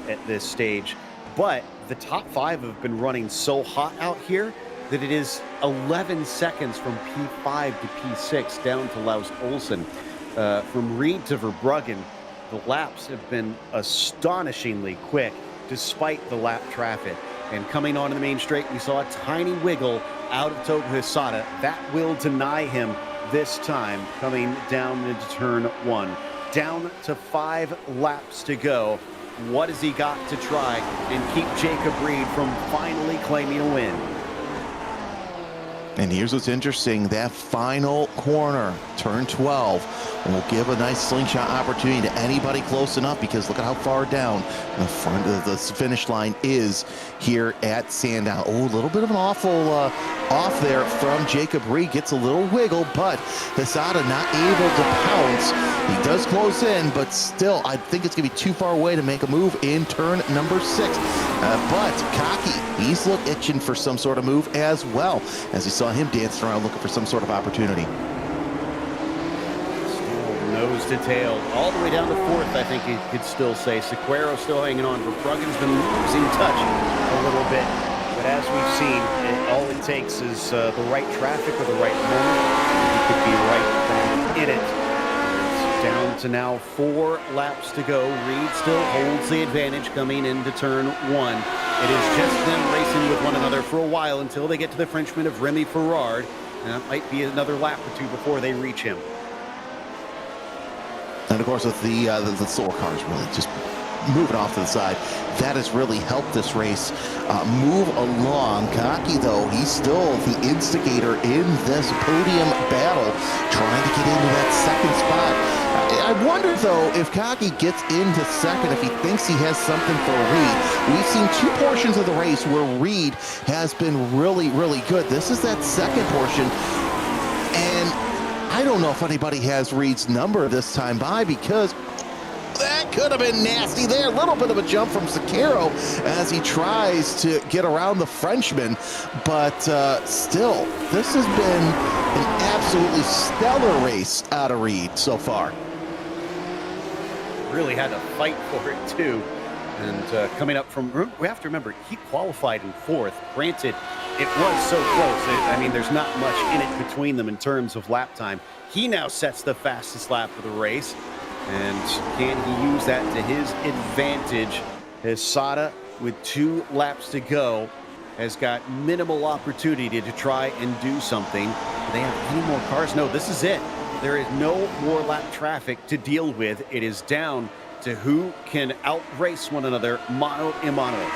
at this stage. But the top 5 have been running so hot out here that it is 11 seconds from P5 to P6 down to Laust Olsen. From Reed to Verbruggen, the laps have been astonishingly quick despite the lap traffic. And coming onto the main straight, we saw a tiny wiggle out of Togo Hisada. That will deny him this time, coming down into turn 1. Down to 5 laps to go. What has he got to try and keep Jacob Reed from finally claiming a win? And here's what's interesting, that final corner, turn 12, will give a nice slingshot opportunity to anybody close enough, because look at how far down the front of the finish line is here at Sandown. Oh, a little bit of an awful off there from Jacob Reed. Gets a little wiggle, but Hisada not able to pounce. He does close in, but still, I think it's going to be too far away to make a move in turn number 6. But Kaki, he's itching for some sort of move as well, as he saw him dancing around looking for some sort of opportunity. Still nose to tail, all the way down to 4th, I think you could still say. Sequeiro still hanging on. Verbruggen's been losing touch a little bit. But as we've seen, all it takes is the right traffic or the right moment. He could be right in it. It's down to now 4 laps to go. Reed still holds the advantage coming into turn 1. It is just them racing with one another for a while until they get to the Frenchman of Remy Ferrard. And that might be another lap or 2 before they reach him. And of course, with the slower cars really just moving off to the side, that has really helped this race move along. Kaki, though, he's still the instigator in this podium battle, trying to get into that 2nd spot. I wonder, though, if Kaki gets into 2nd, if he thinks he has something for Reed. We've seen 2 portions of the race where Reed has been really, really good. This is that 2nd portion, and I don't know if anybody has Reed's number this time by, because that could have been nasty there. A little bit of a jump from Sequeiro as he tries to get around the Frenchman. But still, this has been an absolutely stellar race out of Reed so far. Really had to fight for it, too. And coming up from, we have to remember, he qualified in 4th. Granted, it was so close. I mean, there's not much in it between them in terms of lap time. He now sets the fastest lap of the race. And can he use that to his advantage Hisada, with 2 laps to go, has got minimal opportunity to try and do something. Do they have any more cars? No, this is it. There is no more lap traffic to deal with. It is down to who can outrace one another mano a mano.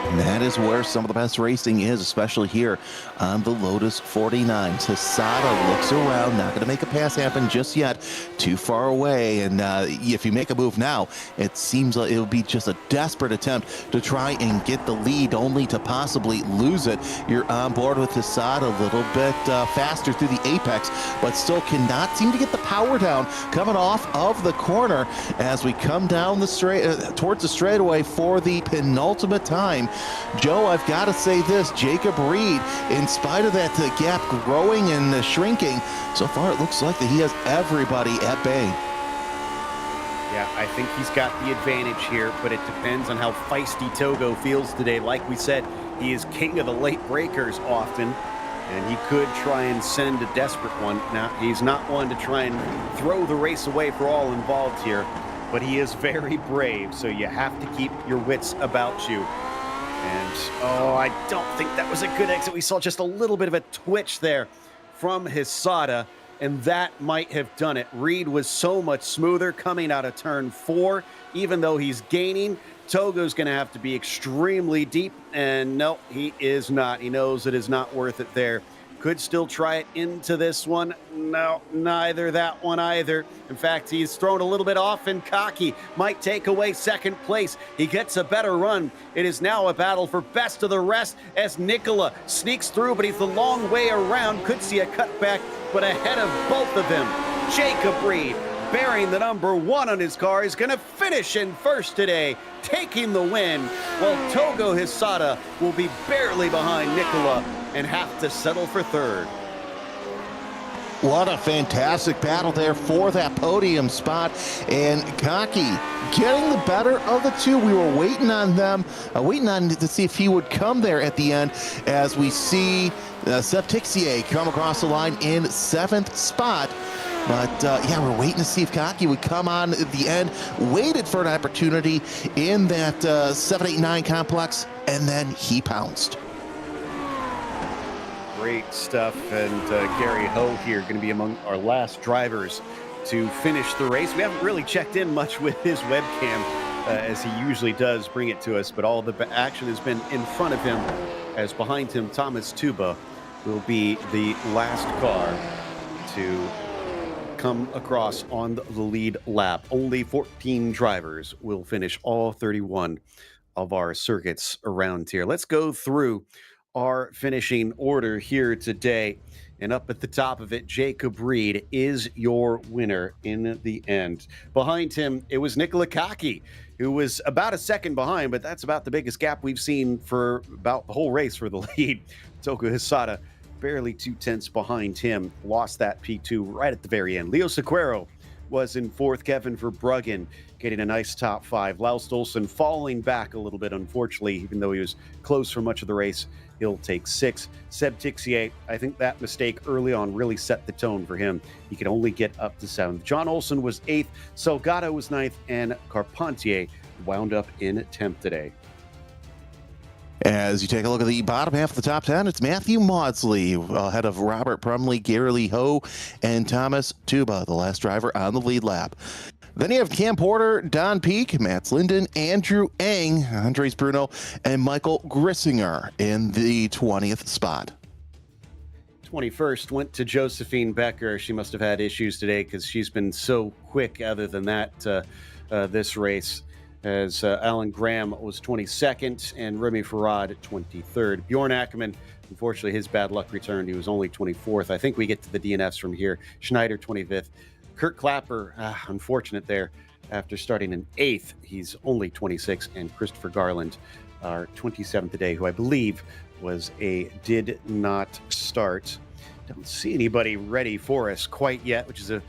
And that is where some of the best racing is, especially here on the Lotus 49. Hisada looks around, not going to make a pass happen just yet, too far away. And if you make a move now, it seems like it'll be just a desperate attempt to try and get the lead, only to possibly lose it. You're on board with Hisada a little bit faster through the apex, but still cannot seem to get the power down coming off of the corner as we come down the straight towards the straightaway for the penultimate time. Joe, I've got to say this, Jacob Reed, in spite of that gap growing and shrinking, so far it looks like that he has everybody at bay. Yeah, I think he's got the advantage here, but it depends on how feisty Togo feels today. Like we said, he is king of the late breakers often, and he could try and send a desperate one. Now, he's not one to try and throw the race away for all involved here, but he is very brave, so you have to keep your wits about you. And, oh, I don't think that was a good exit. We saw just a little bit of a twitch there from Hisada, and that might have done it. Reed was so much smoother coming out of turn 4. Even though he's gaining, Togo's going to have to be extremely deep, and no, he is not. He knows it is not worth it there. Could still try it into this one. No, neither that one either. In fact, he's thrown a little bit off, and Kaki might take away second place. He gets a better run. It is now a battle for best of the rest as Nicola sneaks through, but he's the long way around. Could see a cutback, but ahead of both of them, Jacob Reed, bearing the number 1 on his car, is going to finish in first today, taking the win, while Togo Hisada will be barely behind Nicola and have to settle for third. What a fantastic battle there for that podium spot, and Kaki getting the better of the two. We were waiting on them, waiting on to see if he would come there at the end, as we see Seb Tixier come across the line in 7th spot. But yeah, we're waiting to see if Kaki would come on at the end. Waited for an opportunity in that 7-8-9 complex, and then he pounced. Great stuff, and Gary Ho here going to be among our last drivers to finish the race. We haven't really checked in much with his webcam as he usually does bring it to us, but all the action has been in front of him, as behind him Thomas Tuba will be the last car to come across on the lead lap. Only 14 drivers will finish all 31 of our circuits around here. Let's go through our finishing order here today, and up at the top of it, Jacob Reed is your winner in the end. Behind him, it was Nicola Kaki, who was about a second behind, but that's about the biggest gap we've seen for about the whole race for the lead. Togo Hisada barely 2 tenths behind him, lost that P2 right at the very end. Leo Sequeiro was in 4th. Kevin Verbruggen getting a nice top 5. Laus Stolson falling back a little bit, unfortunately, even though he was close for much of the race. He'll take 6. Seb Tixier, I think that mistake early on really set the tone for him. He could only get up to 7th. John Olsen was 8th. Salgado was 9th. And Carpentier wound up in 10th today. As you take a look at the bottom half of the top 10, it's Matthew Maudsley ahead of Robert Brumley, Gary Lee Ho, and Thomas Tuba, the last driver on the lead lap. Then you have Cam Porter, Don Peak, Mats Linden, Andrew Eng, Andres Bruno, and Michael Grissinger in the 20th spot. 21st went to Josephine Becker. She must have had issues today because she's been so quick other than that this race, as Alan Graham was 22nd and Remy Farad 23rd. Bjorn Ackerman, unfortunately, his bad luck returned. He was only 24th. I think we get to the DNFs from here. Schneider 25th. Kurt Clapper, unfortunate there, after starting in 8th. He's only 26th. And Christopher Garland, our 27th today, who I believe was a did not start. Don't see anybody ready for us quite yet, which is a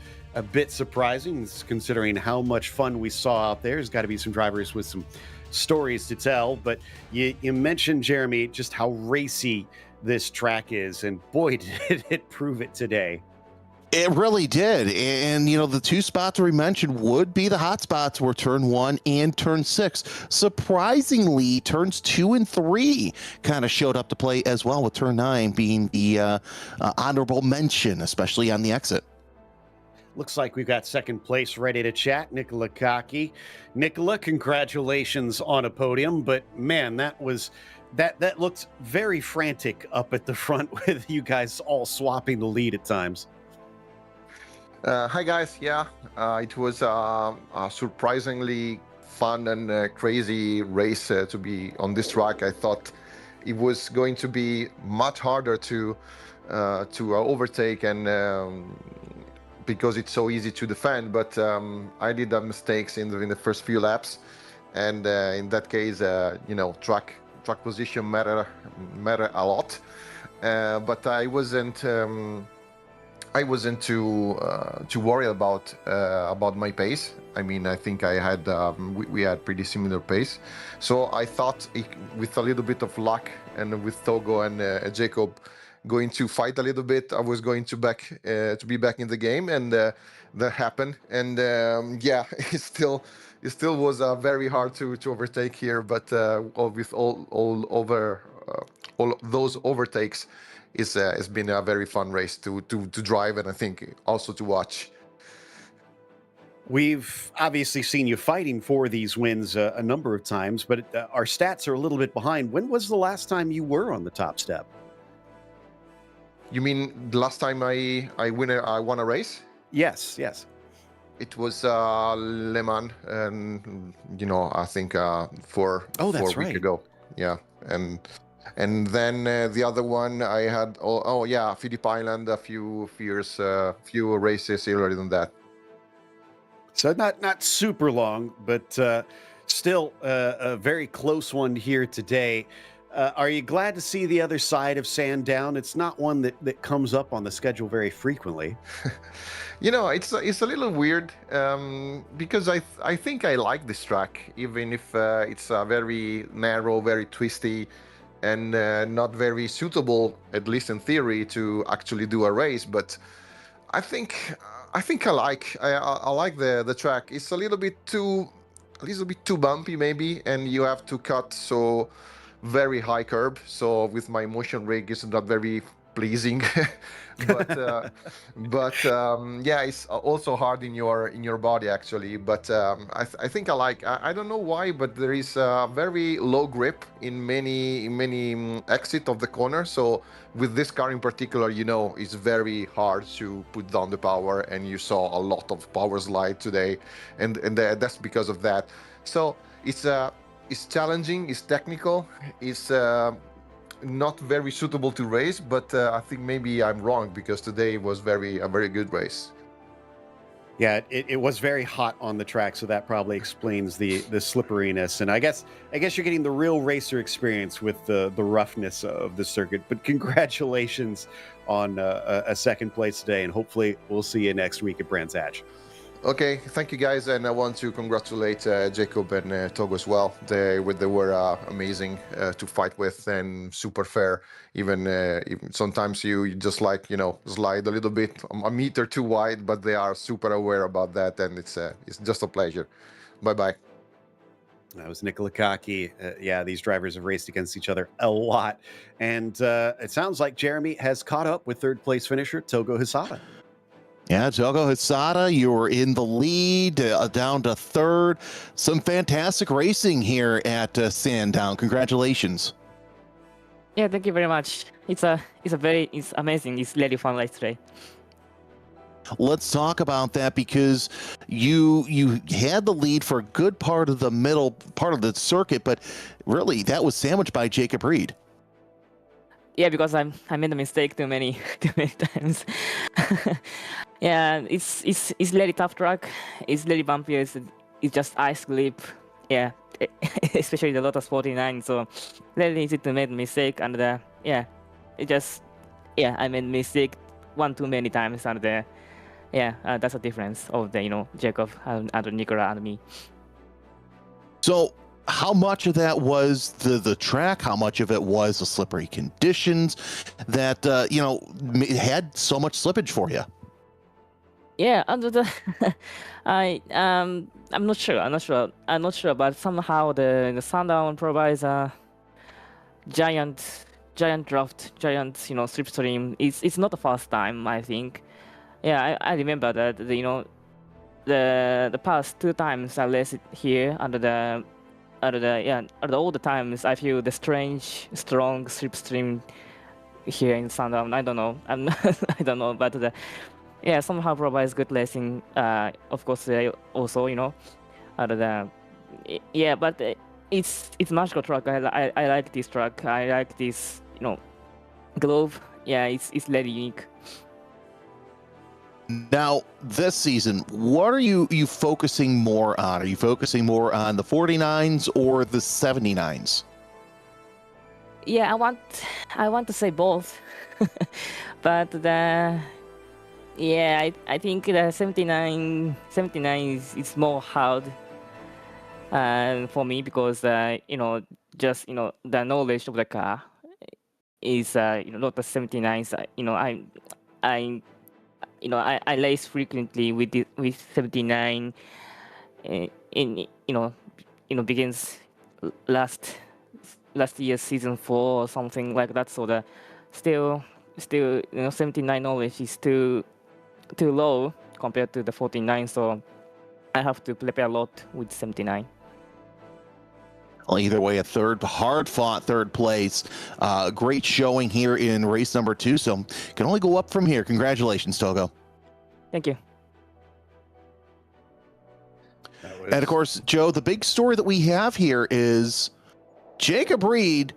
bit surprising considering how much fun we saw out there. There's got to be some drivers with some stories to tell. But you mentioned, Jeremy, just how racy this track is. And boy, did it prove it today. It really did. And, the two spots we mentioned would be the hot spots were turn 1 and turn 6. Surprisingly, turns 2 and 3 kind of showed up to play as well, with turn 9 being the honorable mention, especially on the exit. Looks like we've got second place ready to chat. Nicola Kaki. Nicola, congratulations on a podium, but man, that looked very frantic up at the front with you guys all swapping the lead at times. Hi guys, yeah, it was a surprisingly fun and crazy race to be on this track. I thought it was going to be much harder to overtake, and because it's so easy to defend, but I did mistakes in the first few laps, and in that case, track position matter a lot, but I wasn't too worried about my pace. I mean, I think I had we had pretty similar pace, so I thought with a little bit of luck and with Togo and Jacob going to fight a little bit, I was going to be back in the game, and that happened. And it still was very hard to overtake here, but with all those overtakes, it's been a very fun race to drive, and I think also to watch. We've obviously seen you fighting for these wins a number of times, but our stats are a little bit behind. When was the last time you were on the top step? You mean the last time I won a race? Yes. It was Le Mans, and I think 4 weeks ago. Yeah, and then the other one I had. Philippe Island, a few races earlier than that. So not super long, but still a very close one here today. Are you glad to see the other side of Sandown? It's not one that comes up on the schedule very frequently. It's a little weird because I think I like this track, even if it's very narrow, very twisty, and not very suitable, at least in theory, to actually do a race. But I think I like the track. It's a little bit too bumpy maybe, and you have to cut so very high curb, so with my motion rig it's not very pleasing. but it's also hard in your body actually. But I think I don't know why, but there is a very low grip in many exit of the corner. So with this car in particular, it's very hard to put down the power, and you saw a lot of power slide today, and that's because of that. So it's challenging, it's technical, it's not very suitable to race, but I think maybe I'm wrong, because today was a very good race. Yeah, it was very hot on the track, so that probably explains the slipperiness. And I guess you're getting the real racer experience with the roughness of the circuit. But congratulations on a second place today, and hopefully we'll see you next week at Brands Hatch. Okay, thank you guys, and I want to congratulate Jacob and Togo as well. They were amazing to fight with, and super fair. Even sometimes you just slide a little bit, a meter too wide, but they are super aware about that, and it's just a pleasure. Bye. That was Nicola Kaki. These drivers have raced against each other a lot, and it sounds like Jeremy has caught up with third place finisher Togo Hisada. Yeah, Togo Hisada, you were in the lead, down to third. Some fantastic racing here at Sandown. Congratulations. Yeah, thank you very much. It's amazing. It's really fun race today. Let's talk about that, because you had the lead for a good part of the middle part of the circuit, but really that was sandwiched by Jacob Reed. Yeah, because I made a mistake too many times. Yeah, it's really tough track. It's really bumpy. It's just ice grip. Yeah, especially the Lotus 49. So really easy to make a mistake, and I made mistake one too many times, and that's the difference of the Jacob and Nicola and me. So how much of that was the track? How much of it was the slippery conditions that had so much slippage for you? Yeah, under the I'm not sure. I'm not sure, but somehow the Sandown provides a giant draft, giant slipstream. It's not the first time, I think. Yeah, I remember that the past 2 times I raced here under all the times I feel the strange strong slipstream here in Sandown. I don't know. I don't know, but yeah, somehow provides good racing. Of course, also other than yeah, but it's magical truck. I like this truck. I like this glove. Yeah, it's very unique. Now, this season, what are you focusing more on? Are you focusing more on the 49s or the 79s? Yeah, I want to say both, but yeah, I think the 79 is more hard for me because just the knowledge of the car is not the 79s. I I race frequently with 79 in begins last year's season 4 or something like that. So the still 79 knowledge is too low compared to the 49. So I have to prepare a lot with 79. Well, either way, a hard-fought third place. Great showing here in race number 2, so can only go up from here. Congratulations, Togo. Thank you. And of course, Joe, the big story that we have here is Jacob Reed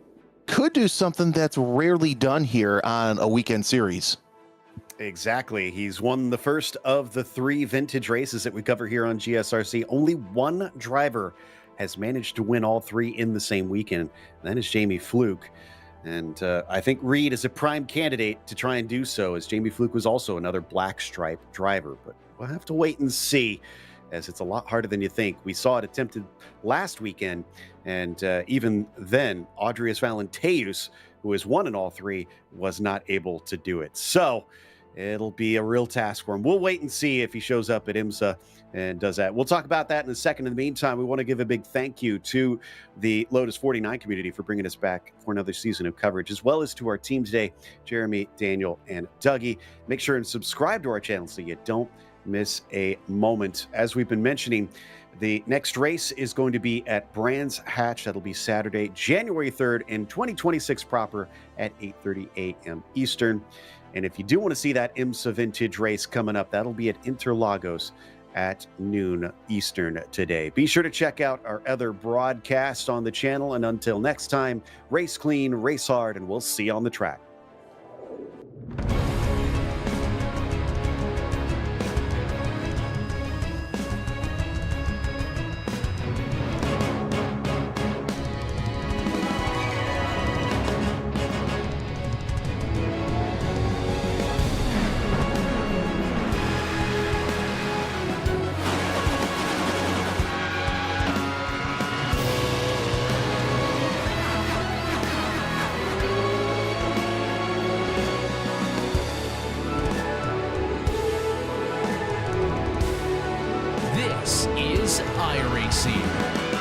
could do something that's rarely done here on a weekend series. Exactly. He's won the first of the 3 vintage races that we cover here on GSRC. Only one driver has managed to win all 3 in the same weekend. And that is Jamie Fluke. And I think Reed is a prime candidate to try and do so, as Jamie Fluke was also another black stripe driver. But we'll have to wait and see, as it's a lot harder than you think. We saw it attempted last weekend, and even then, Audrius Valenteus, who has won in all 3, was not able to do it. So it'll be a real task for him. We'll wait and see if he shows up at IMSA and does that. We'll talk about that in a second. In the meantime, we want to give a big thank you to the Lotus 49 community for bringing us back for another season of coverage, as well as to our team today, Jeremy, Daniel, and Dougie. Make sure and subscribe to our channel so you don't miss a moment. As we've been mentioning, the next race is going to be at Brands Hatch. That'll be Saturday, January 3rd in 2026 proper at 8:30 a.m. Eastern. And if you do want to see that IMSA vintage race coming up, that'll be at Interlagos at noon Eastern today. Be sure to check out our other broadcasts on the channel. And until next time, race clean, race hard, and we'll see you on the track. This is iRacing.